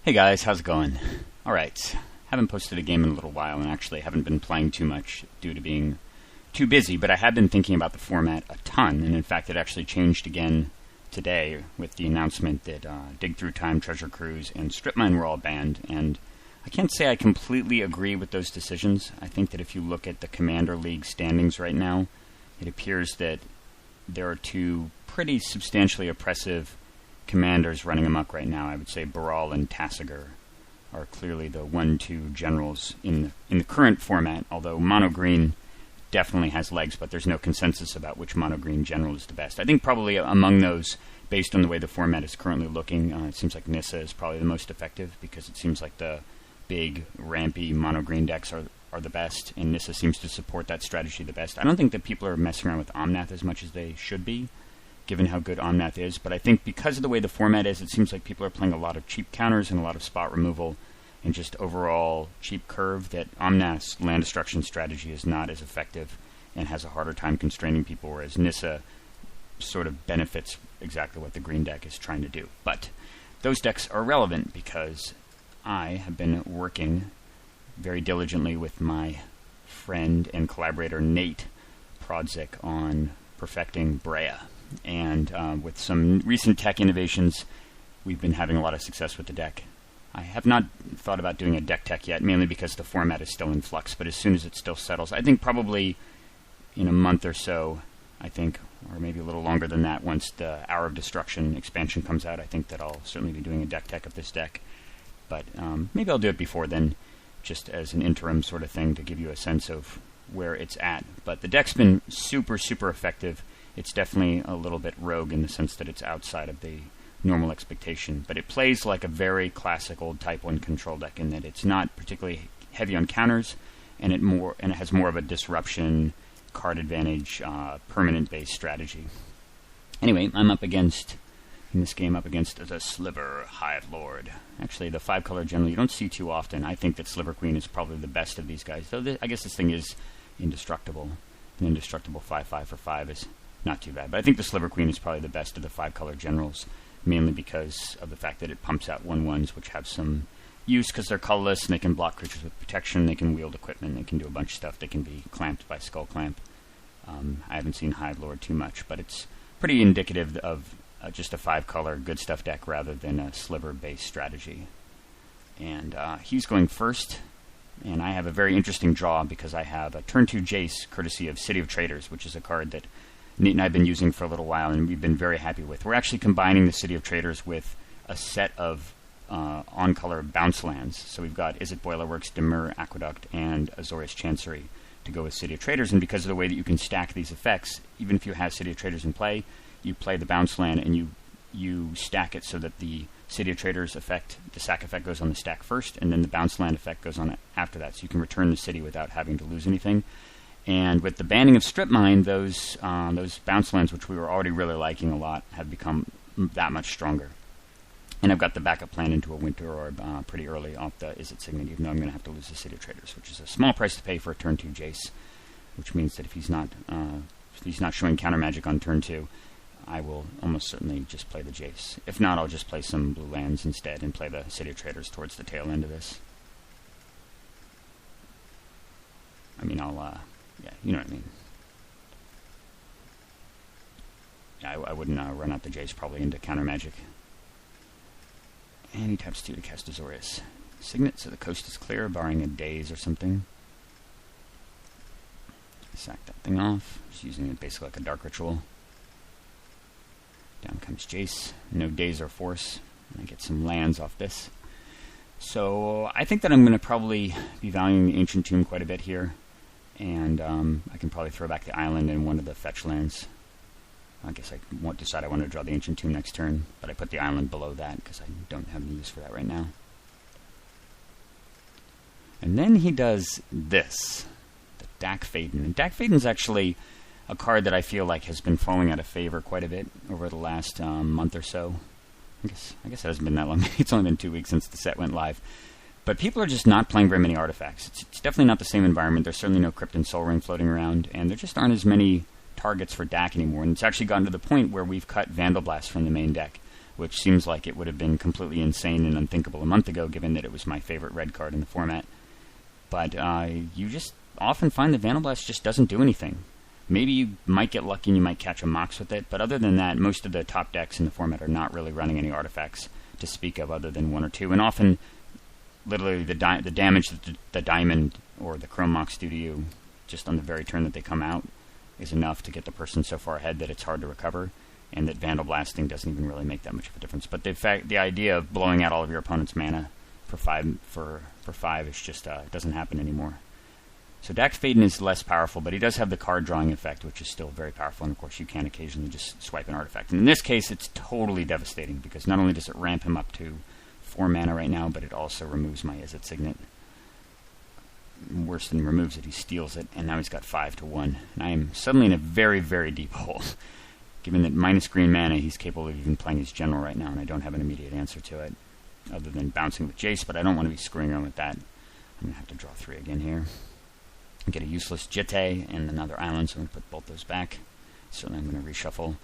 Hey guys, how's it going? Alright, haven't posted a game in a little while and actually haven't been playing too much due to being too busy, but I have been thinking about the format a ton, and in fact it actually changed again today with the announcement that Dig Through Time, Treasure Cruise, and Strip Mine were all banned, and I can't say I completely agree with those decisions. I think that if you look at the Commander League standings right now, it appears that there are two pretty substantially oppressive commanders running amok right now. I would say Baral and Tassiger are clearly the 1-2 generals in the current format, although Mono Green definitely has legs, but there's no consensus about which Mono Green general is the best. I think probably among those, based on the way the format is currently looking, it seems like Nissa is probably the most effective, because it seems like the big, rampy Mono Green decks are the best, and Nissa seems to support that strategy the best. I don't think that people are messing around with Omnath as much as they should be, given how good Omnath is, but I think because of the way the format is, it seems like people are playing a lot of cheap counters and a lot of spot removal and just overall cheap curve, that Omnath's land destruction strategy is not as effective and has a harder time constraining people, whereas Nissa sort of benefits exactly what the green deck is trying to do. But those decks are relevant because I have been working very diligently with my friend and collaborator Nate Prodzik on perfecting Breya. And with some recent tech innovations, we've been having a lot of success with the deck. I have not thought about doing a deck tech yet, mainly because the format is still in flux, but as soon as it still settles, I think probably in a month or so, or maybe a little longer than that, once the Hour of Destruction expansion comes out, I think that I'll certainly be doing a deck tech of this deck. But maybe I'll do it before then, just as an interim sort of thing to give you a sense of where it's at. But the deck's been super, super effective. It's definitely a little bit rogue in the sense that it's outside of the normal expectation, but it plays like a very classic old Type 1 control deck in that it's not particularly heavy on counters, and it has more of a disruption, card advantage, permanent-based strategy. Anyway, I'm in this game up against the Sliver Hivelord. Actually, the 5-color general you don't see too often. I think that Sliver Queen is probably the best of these guys, though I guess this thing is indestructible. An indestructible 5/5 for 5 is not too bad, but I think the Sliver Queen is probably the best of the 5-color generals, mainly because of the fact that it pumps out 1/1s, which have some use because they're colorless, and they can block creatures with protection, they can wield equipment, they can do a bunch of stuff, they can be clamped by Skull Clamp. I haven't seen Hivelord too much, but it's pretty indicative of just a 5-color good stuff deck rather than a Sliver-based strategy. And he's going first, and I have a very interesting draw because I have a turn 2 Jace, courtesy of City of Traders, which is a card that Nate and I have been using for a little while, and we've been very happy with. We're actually combining the City of Traders with a set of on-color bounce lands. So we've got Izzet Boilerworks, Demur Aqueduct, and Azorius Chancery to go with City of Traders, and because of the way that you can stack these effects, even if you have City of Traders in play, you play the bounce land and you stack it so that the City of Traders effect, the sack effect, goes on the stack first, and then the bounce land effect goes on after that, so you can return the city without having to lose anything. And with the banning of Strip Mine, those bounce lands, which we were already really liking a lot, have become that much stronger. And I've got the backup plan into a Winter Orb pretty early off the Izzet Signet, even though I'm going to have to lose the City of Traders, which is a small price to pay for a turn 2 Jace, which means that if he's not showing counter magic on turn 2, I will almost certainly just play the Jace. If not, I'll just play some blue lands instead and play the City of Traders towards the tail end of this. I mean, yeah, you know what I mean. Yeah, I wouldn't run out the Jace probably into counter magic. And he taps 2 to cast Azorius Signet, so the coast is clear, barring a daze or something. Sack that thing off, just using it basically like a dark ritual. Down comes Jace, no daze or force, and I get some lands off this. So I think that I'm going to probably be valuing the Ancient Tomb quite a bit here, and I can probably throw back the island and one of the fetch lands. I guess I won't decide I want to draw the Ancient Tomb next turn, but I put the island below that because I don't have any use for that right now. And then he does this, the Dack Fayden. And Dack Fayden's actually a card that I feel like has been falling out of favor quite a bit over the last month or so. I guess it hasn't been that long. It's only been 2 weeks since the set went live. But people are just not playing very many artifacts. It's definitely not the same environment. There's certainly no Crypt and Soul Ring floating around, and there just aren't as many targets for Dack anymore. And it's actually gotten to the point where we've cut Vandal Blast from the main deck, which seems like it would have been completely insane and unthinkable a month ago, given that it was my favorite red card in the format. But you just often find that Vandalblast just doesn't do anything. Maybe you might get lucky and you might catch a Mox with it, but other than that, most of the top decks in the format are not really running any artifacts to speak of other than one or two. And often, literally, the damage that the Diamond or the Chrome Mox do to you, just on the very turn that they come out, is enough to get the person so far ahead that it's hard to recover, and that Vandal Blasting doesn't even really make that much of a difference. But the idea of blowing out all of your opponent's mana for five is just it doesn't happen anymore. So Dack Fayden is less powerful, but he does have the card drawing effect, which is still very powerful, and of course you can occasionally just swipe an artifact. And in this case, it's totally devastating, because not only does it ramp him up to 4 mana right now, but it also removes my Izzet Signet. Worse than removes it, he steals it, and now he's got 5 to 1. And I am suddenly in a very, very deep hole. Given that minus green mana, he's capable of even playing his general right now, and I don't have an immediate answer to it, other than bouncing with Jace, but I don't want to be screwing around with that. I'm going to have to draw 3 again here. Get a useless Jitte and another island, so I'm going to put both those back. Certainly I'm going to reshuffle.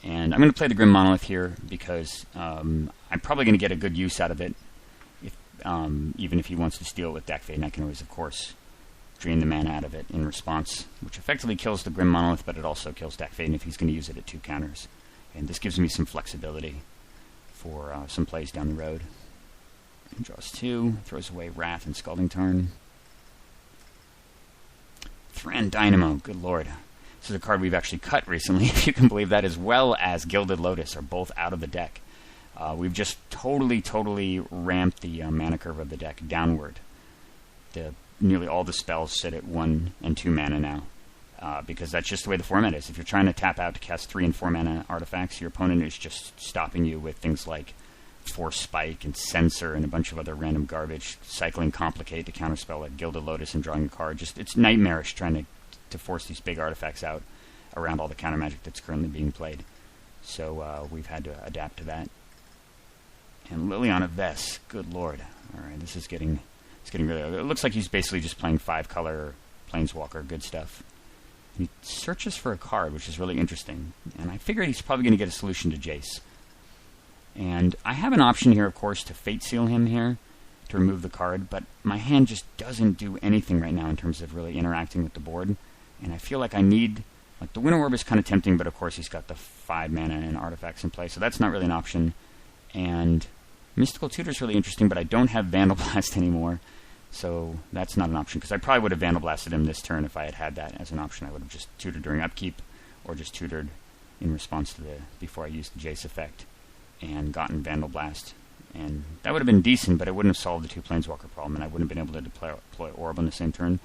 And I'm going to play the Grim Monolith here, because I'm probably going to get a good use out of it. Even if he wants to steal it with Dack Fayden, I can always, of course, drain the mana out of it in response, which effectively kills the Grim Monolith, but it also kills Dack Fayden if he's going to use it at 2 counters. And this gives me some flexibility for some plays down the road. He draws 2, throws away Wrath and Scalding Tarn. Thran Dynamo, good lord. This is a card we've actually cut recently, if you can believe that, as well as Gilded Lotus are both out of the deck. We've just totally ramped the mana curve of the deck downward. Nearly all the spells sit at 1 and 2 mana now, because that's just the way the format is. If you're trying to tap out to cast 3 and 4 mana artifacts, your opponent is just stopping you with things like Force Spike and Censor and a bunch of other random garbage, cycling Complicate to counterspell like Gilded Lotus and drawing a card. It's nightmarish trying to force these big artifacts out around all the counter magic that's currently being played. So we've had to adapt to that. And Liliana Vess, good lord. Alright, it's getting really... It looks like he's basically just playing 5-color Planeswalker, good stuff. He searches for a card, which is really interesting. And I figured he's probably going to get a solution to Jace. And I have an option here, of course, to Fate Seal him here, to remove the card, but my hand just doesn't do anything right now in terms of really interacting with the board. And I feel like I need... Like, the Winter Orb is kind of tempting, but of course he's got the 5 mana and artifacts in play, so that's not really an option. And Mystical Tutor is really interesting, but I don't have Vandal Blast anymore, so that's not an option, because I probably would have Vandal Blasted him this turn if I had that as an option. I would have just tutored during upkeep, or just tutored in response to before I used the Jace effect, and gotten Vandal Blast. And that would have been decent, but it wouldn't have solved the 2 Planeswalker problem, and I wouldn't have been able to deploy Orb on the same turn.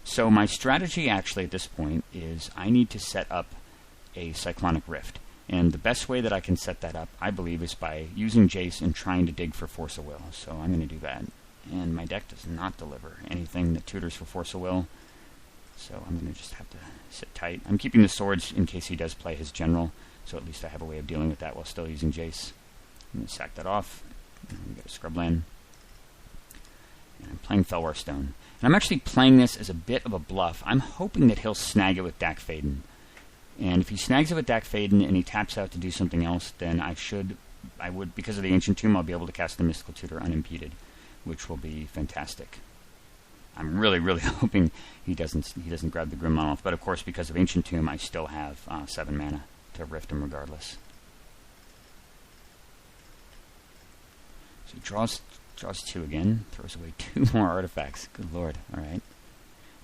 So my strategy actually at this point is I need to set up a Cyclonic Rift. And the best way that I can set that up, I believe, is by using Jace and trying to dig for Force of Will. So I'm going to do that. And my deck does not deliver anything that tutors for Force of Will. So I'm going to just have to sit tight. I'm keeping the swords in case he does play his general, so at least I have a way of dealing with that while still using Jace. I'm going to sack that off. I'm going to get a Scrubland. And I'm playing Felwar Stone. And I'm actually playing this as a bit of a bluff. I'm hoping that he'll snag it with Dack Fayden. And if he snags it with Dack Fayden and he taps out to do something else, then I would, because of the Ancient Tomb, I'll be able to cast the Mystical Tutor unimpeded, which will be fantastic. I'm really hoping he doesn't grab the Grim Monolith, but of course, because of Ancient Tomb, I still have 7 mana to rift him regardless. So he draws 2 again, throws away 2 more artifacts. Good lord! All right.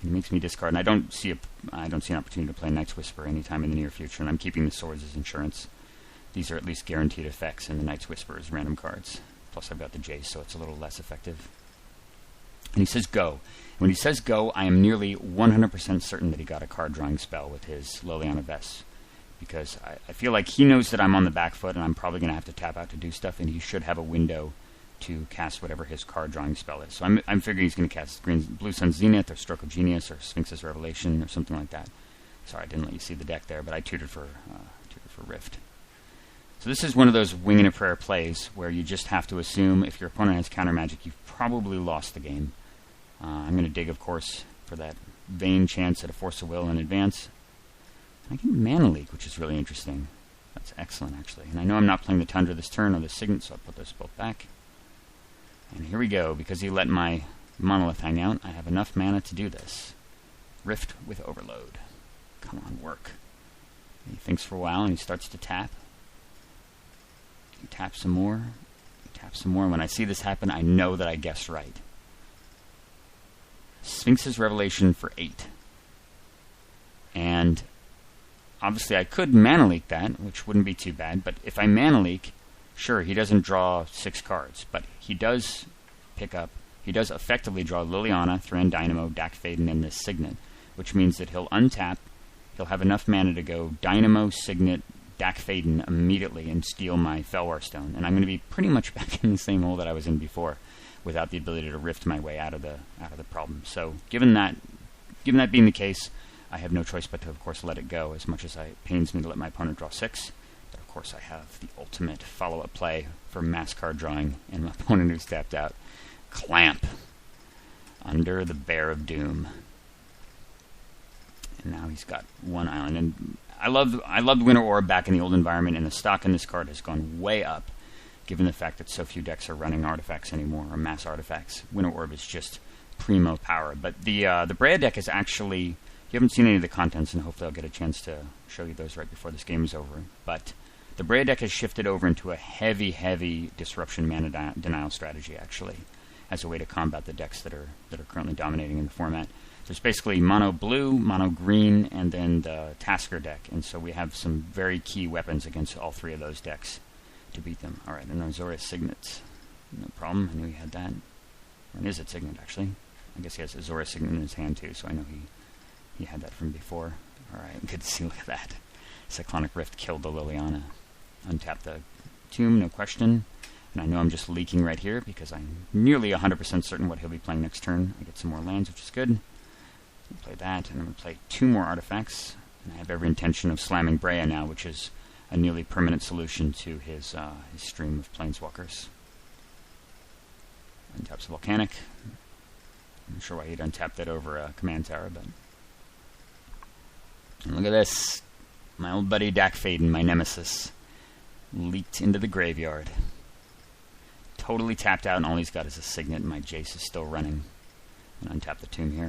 He makes me discard, and I don't see an opportunity to play Night's Whisper anytime in the near future, and I'm keeping the swords as insurance. These are at least guaranteed effects, and the Night's Whisper is random cards. Plus I've got the Jace, so it's a little less effective. And he says go. When he says go, I am nearly 100% certain that he got a card drawing spell with his Liliana Vess, because I feel like he knows that I'm on the back foot, and I'm probably going to have to tap out to do stuff, and he should have a window to cast whatever his card drawing spell is. So I'm figuring he's going to cast Blue Sun Zenith or Stroke of Genius or Sphinx's Revelation or something like that. Sorry, I didn't let you see the deck there, but I tutored for Rift. So this is one of those wing and a prayer plays where you just have to assume if your opponent has counter magic, you've probably lost the game. I'm going to dig, of course, for that vain chance at a Force of Will in advance. I get Mana Leak, which is really interesting. That's excellent, actually. And I know I'm not playing the Tundra this turn or the Signet, so I'll put those both back. And here we go. Because he let my Monolith hang out, I have enough mana to do this. Rift with Overload. Come on, work. He thinks for a while, and he starts to tap. He taps some more. He taps some more. And when I see this happen, I know that I guessed right. Sphinx's Revelation for 8. And obviously I could mana leak that, which wouldn't be too bad, but if I mana leak, sure, he doesn't draw 6 cards, but he does effectively draw Liliana, Thran Dynamo, Dack Fayden, and this Signet, which means that he'll untap, he'll have enough mana to go Dynamo, Signet, Dack Fayden immediately and steal my Felwar Stone, and I'm going to be pretty much back in the same hole that I was in before, without the ability to rift my way out of the problem. So given that being the case, I have no choice but to, of course, let it go, as much as it pains me to let my opponent draw 6. But, of course, I have the ultimate follow-up play for mass card drawing, and my opponent who's tapped out. Clamp. Under the Bear of Doom. And now he's got 1 island. And I loved Winter Orb back in the old environment, and the stock in this card has gone way up, given the fact that so few decks are running artifacts anymore, or mass artifacts. Winter Orb is just primo power. But the Breya deck is actually... You haven't seen any of the contents, and hopefully I'll get a chance to show you those right before this game is over. But the Breya deck has shifted over into a heavy, heavy disruption mana denial strategy, actually, as a way to combat the decks that are currently dominating in the format. There's basically mono blue, mono green, and then the Tasker deck. And so we have some very key weapons against all 3 of those decks to beat them. All right, and Azorius Signet. No problem. I knew he had that. Or is it Signet, actually? I guess he has Azorius Signet in his hand, too, so I know he had that from before. Alright, good to see. Look at that. Cyclonic Rift killed the Liliana. Untap the Tomb, no question. And I know I'm just leaking right here because I'm nearly 100% certain what he'll be playing next turn. I get some more lands, which is good. I'll play that, and I'm going to play 2 more artifacts. And I have every intention of slamming Breya now, which is a nearly permanent solution to his stream of Planeswalkers. Untaps the Volcanic. I'm not sure why he'd untap that over a Command Tower, but... And look at this. My old buddy Dack Fayden, my nemesis, leaked into the graveyard. Totally tapped out, and all he's got is a Signet, and my Jace is still running. And untap the Tomb here.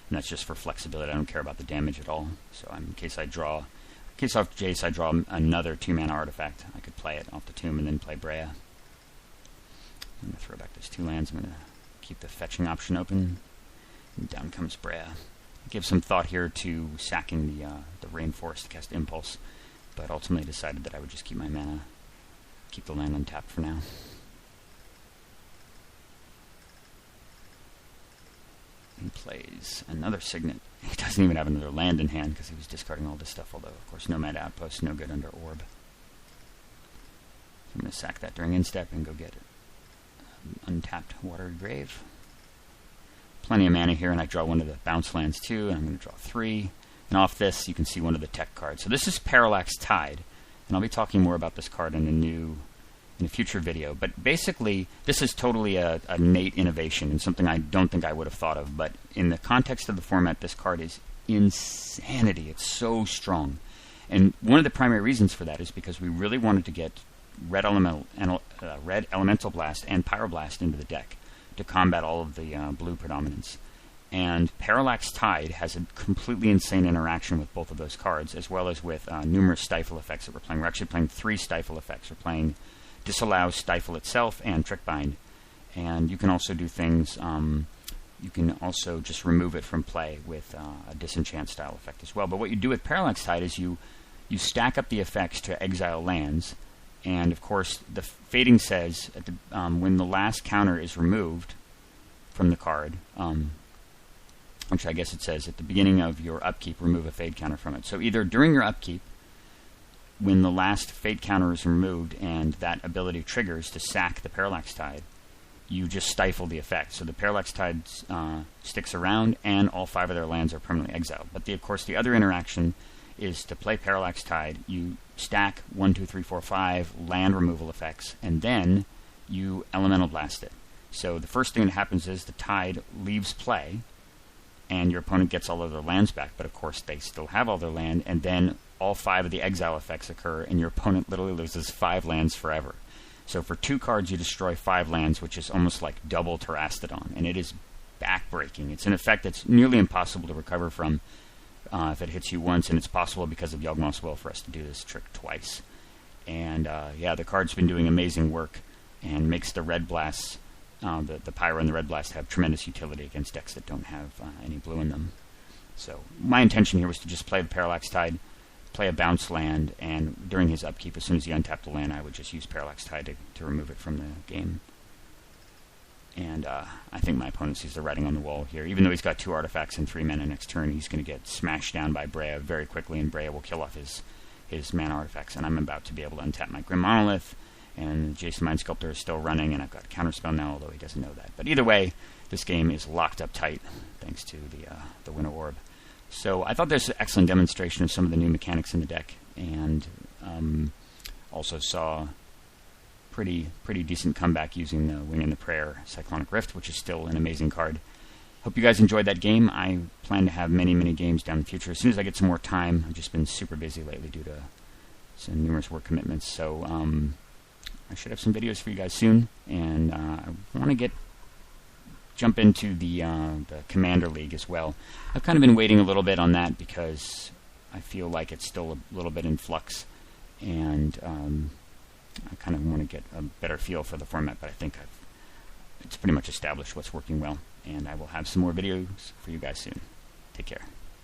And that's just for flexibility. I don't care about the damage at all. So in case off Jace I draw another 2-mana artifact, I could play it off the Tomb and then play Breya. I'm going to throw back those 2 lands. I'm going to keep the fetching option open. And down comes Breya. Give some thought here to sacking the Rainforest to cast Impulse, but ultimately decided that I would just keep my mana, keep the land untapped for now. He plays another Signet. He doesn't even have another land in hand because he was discarding all this stuff, although, of course, Nomad Outpost, no good under Orb. So I'm going to sack that during instep and go get untapped Watery Grave. Plenty of mana here, and I draw one of the bounce lands too, and I'm going to draw 3. And off this, you can see one of the tech cards. So this is Parallax Tide, and I'll be talking more about this card in a future video. But basically, this is totally a Nate innovation, and something I don't think I would have thought of. But in the context of the format, this card is insanity. It's so strong. And one of the primary reasons for that is because we really wanted to get Red Elemental Blast and Pyroblast into the deck to combat all of the blue predominance. And Parallax Tide has a completely insane interaction with both of those cards, as well as with numerous Stifle effects that we're playing. We're actually playing 3 Stifle effects. We're playing Disallow, Stifle itself, and Trickbind. And you can also do things, you can also just remove it from play with a Disenchant style effect as well. But what you do with Parallax Tide is you stack up the effects to exile lands. And, of course, the fading says at when the last counter is removed from the card, which I guess it says at the beginning of your upkeep, remove a fade counter from it. So either during your upkeep, when the last fade counter is removed and that ability triggers to sack the Parallax Tide, you just stifle the effect. So the Parallax Tide sticks around, and all 5 of their lands are permanently exiled. But, of course, the other interaction is to play Parallax Tide. You stack 1, 2, 3, 4, 5 land removal effects, and then you Elemental Blast it. So the first thing that happens is the Tide leaves play, and your opponent gets all of their lands back, but of course they still have all their land, and then all 5 of the exile effects occur, and your opponent literally loses 5 lands forever. So for 2 cards, you destroy 5 lands, which is almost like double Terastodon, and it is backbreaking. It's an effect that's nearly impossible to recover from if it hits you once, and it's possible because of Yawgmoth's Will for us to do this trick twice. And yeah, the card's been doing amazing work and makes the Red Blasts, the Pyro and the Red Blast, have tremendous utility against decks that don't have any blue in them. So my intention here was to just play the Parallax Tide, play a bounce land, and during his upkeep, as soon as he untapped the land, I would just use Parallax Tide to remove it from the game. And I think my opponent sees the writing on the wall here. Even though he's got 2 artifacts and 3 mana next turn, he's going to get smashed down by Breya very quickly, and Breya will kill off his mana artifacts. And I'm about to be able to untap my Grim Monolith, and Jason Mind Sculptor is still running, and I've got a counterspell now, although he doesn't know that. But either way, this game is locked up tight, thanks to the Winter Orb. So I thought there's an excellent demonstration of some of the new mechanics in the deck, and also saw pretty decent comeback using the Wing and the Prayer Cyclonic Rift, which is still an amazing card. Hope you guys enjoyed that game. I plan to have many games down in the future as soon as I get some more time. I've just been super busy lately due to some numerous work commitments, so I should have some videos for you guys soon. And I want to jump into the Commander League as well. I've kind of been waiting a little bit on that because I feel like it's still a little bit in flux, and I kind of want to get a better feel for the format, but I think it's pretty much established what's working well, and I will have some more videos for you guys soon. Take care.